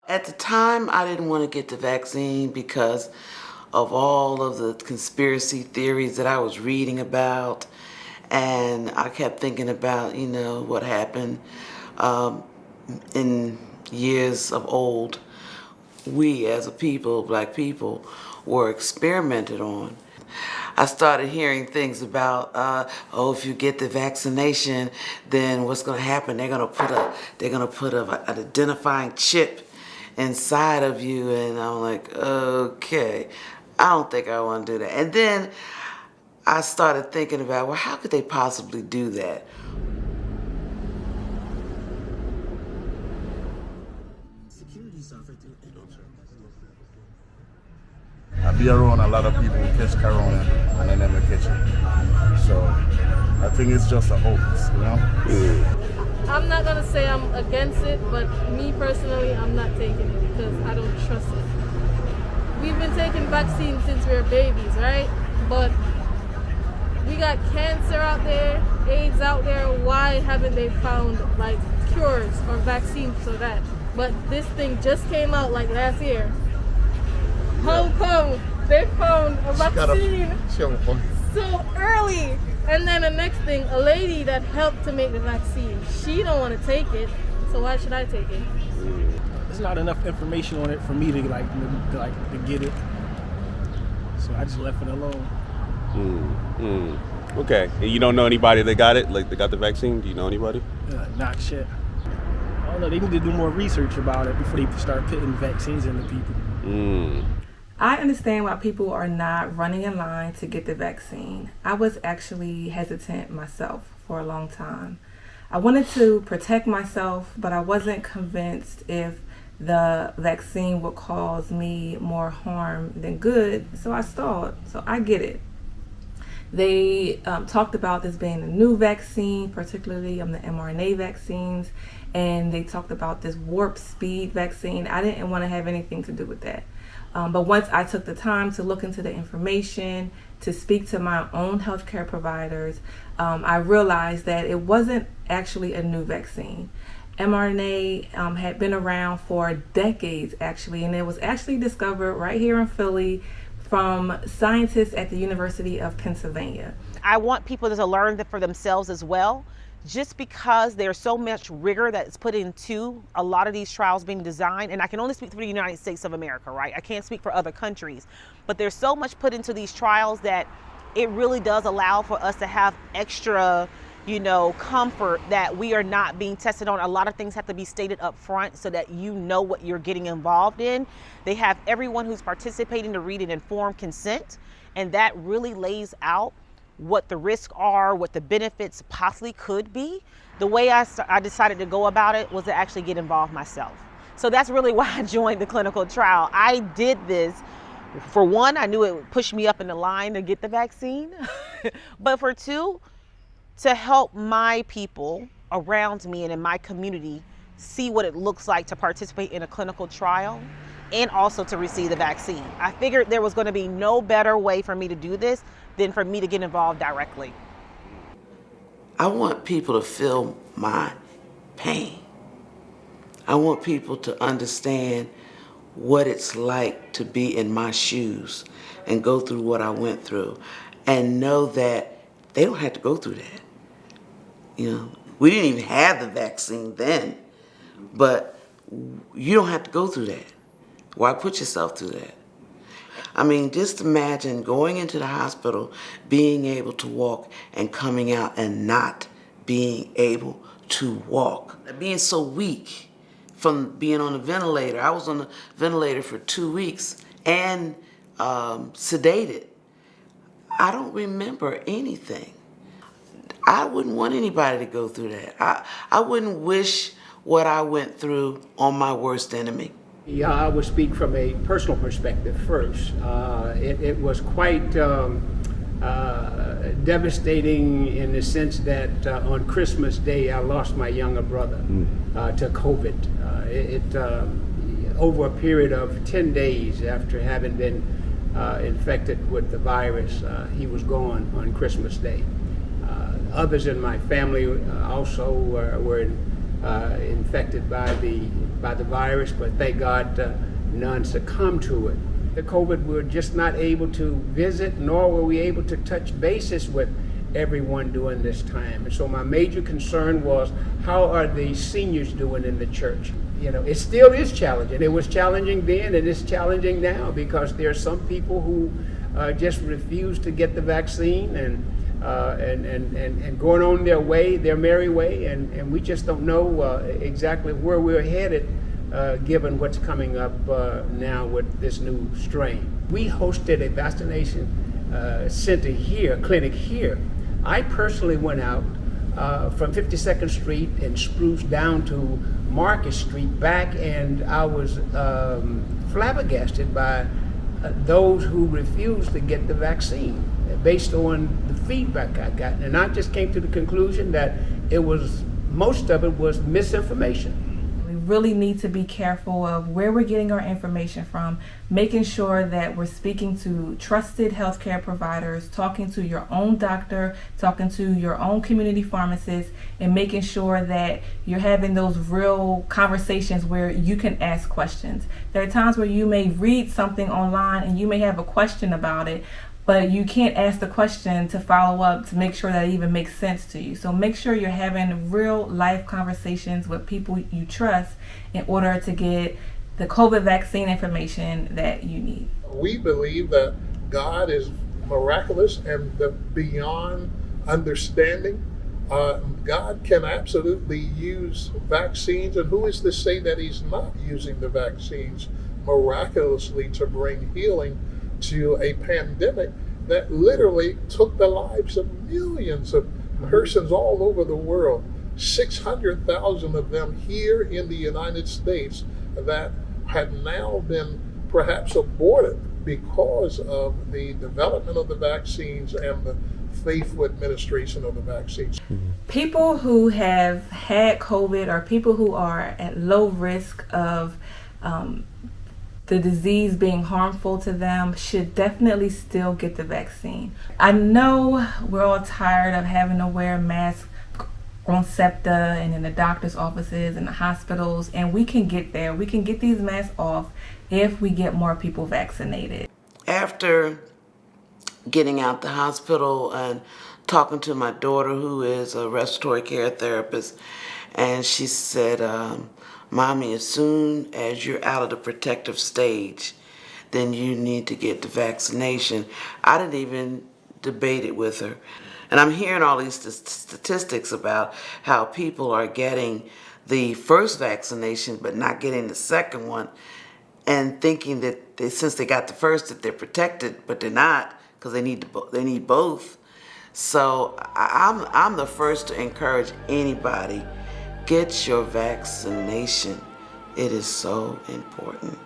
At the time, I didn't want to get the vaccine because of all of the conspiracy theories that I was reading about. And I kept thinking about, what happened in years of old. We as a people, black people, were experimented on. I started hearing things about, if you get the vaccination, then what's going to happen? They're going to put an identifying chip inside of you, and I'm like, okay, I don't think I want to do that. And then I started thinking about, well, how could they possibly do that? I be around a lot of people who catch corona and they never catch it. So I think it's just a hoax, I'm not gonna say I'm against it, but me personally, I'm not taking it because I don't trust it. We've been taking vaccines since we were babies, right? But we got cancer out there, AIDS out there. Why haven't they found like cures or vaccines for that? But this thing just came out like last year. How come they found a vaccine so early? And then the next thing, a lady that helped to make the vaccine, she don't want to take it, so why should I take it? There's not enough information on it for me to get it, so I just left it alone. Okay, and you don't know anybody that got it, like they got the vaccine? Do you know anybody? Not yet. I don't know. They need to do more research about it before they start putting vaccines into people. I understand why people are not running in line to get the vaccine. I was actually hesitant myself for a long time. I wanted to protect myself, but I wasn't convinced if the vaccine would cause me more harm than good, so I stalled. So I get it. They talked about this being a new vaccine, particularly the mRNA vaccines, and they talked about this warp speed vaccine. I didn't want to have anything to do with that. But once I took the time to look into the information, to speak to my own healthcare providers, I realized that it wasn't actually a new vaccine. mRNA had been around for decades, actually, and it was actually discovered right here in Philly from scientists at the University of Pennsylvania. I want people to learn that for themselves as well. Just because there's so much rigor that's put into a lot of these trials being designed, and I can only speak for the United States of America, right? I can't speak for other countries, but there's so much put into these trials that it really does allow for us to have extra, comfort that we are not being tested on. A lot of things have to be stated up front so that you know what you're getting involved in. They have everyone who's participating to read an informed consent, and that really lays out what the risks are, what the benefits possibly could be. The way I decided to go about it was to actually get involved myself. So that's really why I joined the clinical trial. I did this, for one, I knew it would push me up in the line to get the vaccine, but for two, to help my people around me and in my community see what it looks like to participate in a clinical trial and also to receive the vaccine. I figured there was going to be no better way for me to do this than for me to get involved directly. I want people to feel my pain. I want people to understand what it's like to be in my shoes and go through what I went through and know that they don't have to go through that. We didn't even have the vaccine then, but you don't have to go through that. Why put yourself through that? I mean, just imagine going into the hospital, being able to walk and coming out and not being able to walk. Being so weak from being on a ventilator. I was on the ventilator for 2 weeks and sedated. I don't remember anything. I wouldn't want anybody to go through that. I wouldn't wish what I went through on my worst enemy. Yeah, I would speak from a personal perspective first. It was quite devastating in the sense that on Christmas Day, I lost my younger brother to COVID. Over a period of 10 days after having been infected with the virus, he was gone on Christmas Day. Others in my family also were infected by by the virus, but thank God none succumbed to it. The COVID, we were just not able to visit, nor were we able to touch bases with everyone during this time. And so my major concern was, how are the seniors doing in the church? You know, it still is challenging. It was challenging then, and it's challenging now, because there are some people who just refuse to get the vaccine and going on their way, their merry way, and we just don't know exactly where we're headed, given what's coming up now with this new strain. We hosted a vaccination center here, clinic here. I personally went out from 52nd Street and Spruce down to Market Street back, and I was flabbergasted by those who refused to get the vaccine based on the feedback I got. And I just came to the conclusion that most of it was misinformation. We really need to be careful of where we're getting our information from, making sure that we're speaking to trusted healthcare providers, talking to your own doctor, talking to your own community pharmacist, and making sure that you're having those real conversations where you can ask questions. There are times where you may read something online and you may have a question about it, but you can't ask the question to follow up to make sure that it even makes sense to you. So make sure you're having real life conversations with people you trust in order to get the COVID vaccine information that you need. We believe that God is miraculous and beyond understanding. God can absolutely use vaccines, and who is to say that he's not using the vaccines miraculously to bring healing to a pandemic that literally took the lives of millions of persons all over the world, 600,000 of them here in the United States that had now been perhaps aborted because of the development of the vaccines and the faithful administration of the vaccines. People who have had COVID or people who are at low risk of the disease being harmful to them should definitely still get the vaccine. I know we're all tired of having to wear masks on SEPTA and in the doctor's offices and the hospitals, and we can get there. We can get these masks off if we get more people vaccinated. After getting out the hospital and talking to my daughter, who is a respiratory care therapist, and she said, Mommy, as soon as you're out of the protective stage, then you need to get the vaccination. I didn't even debate it with her. And I'm hearing all these statistics about how people are getting the first vaccination but not getting the second one, and thinking that since they got the first that they're protected, but they're not, because they need both. So I'm the first to encourage anybody, get your vaccination. It is so important.